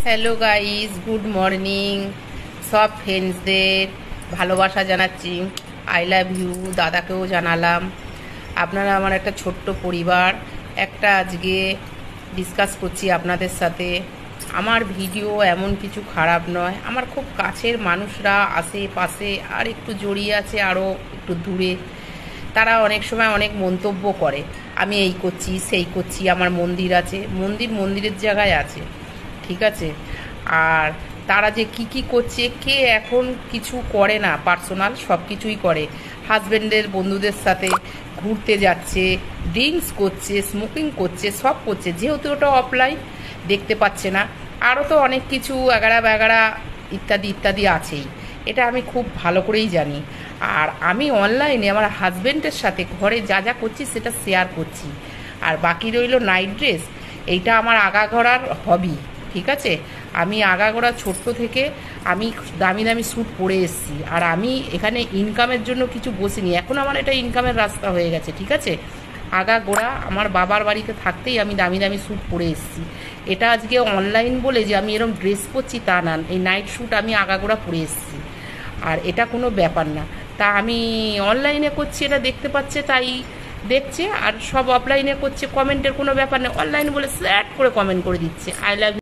Hello guys, good morning. সব ফ্রেন্ডসদের ভালোবাসা জানাচ্ছি। আই লাভ ইউ দাদাকেও জানালাম। আপনারা আমার একটা ছোট্ট পরিবার। একটা আজকে ডিসকাস করছি আপনাদের সাথে। আমার ভিডিও এমন কিছু খারাপ নয়, আমার খুব কাছের মানুষরা আশেপাশে আর একটু জড়িয়ে আছে আরও একটু দূরে, তারা অনেক সময় অনেক মন্তব্য করে। আমি এই করছি সেই করছি, আমার মন্দির আছে, মন্দিরের জায়গায় আছে, ঠিক আছে। আর তারা যে কি কি করছে, কে এখন কিছু করে না পার্সোনাল, সব কিছুই করে। হাজব্যান্ডের বন্ধুদের সাথে ঘুরতে যাচ্ছে, ড্রিঙ্কস করছে, স্মোকিং করছে, সব করছে, যেহেতু ওটা অফলাইন দেখতে পাচ্ছে না। আরও তো অনেক কিছু এগারা ব্যাগারা ইত্যাদি ইত্যাদি আছেই, এটা আমি খুব ভালো করেই জানি। আর আমি অনলাইনে আমার হাজব্যান্ডের সাথে ঘরে যা যা করছি সেটা শেয়ার করছি। আর বাকি রইল নাইট ড্রেস, এইটা আমার আগাগোড়ার হবি, ঠিক আছে। আমি আগাগোড়া ছোট্ট থেকে আমি দামি দামি স্যুট পরে এসেছি, আর আমি এখানে ইনকামের জন্য কিছু বসিনি, এখন আমার এটা ইনকামের রাস্তা হয়ে গেছে, ঠিক আছে। আগাগোড়া আমার বাবার বাড়িতে থাকতেই আমি দামি দামি স্যুট পরে এসেছি। এটা আজকে অনলাইন বলে যে আমি এরকম ড্রেস পরছি তা না, এই নাইট স্যুট আমি আগাগোড়া পরে এসেছি, আর এটা কোনো ব্যাপার না। তা আমি অনলাইনে করছি, এটা দেখতে পাচ্ছে তাই দেখছে, আর সব অফলাইনে করছে, কমেন্টের কোনো ব্যাপার নেই। অনলাইন বলে স্যাট করে কমেন্ট করে দিচ্ছে আই লাভ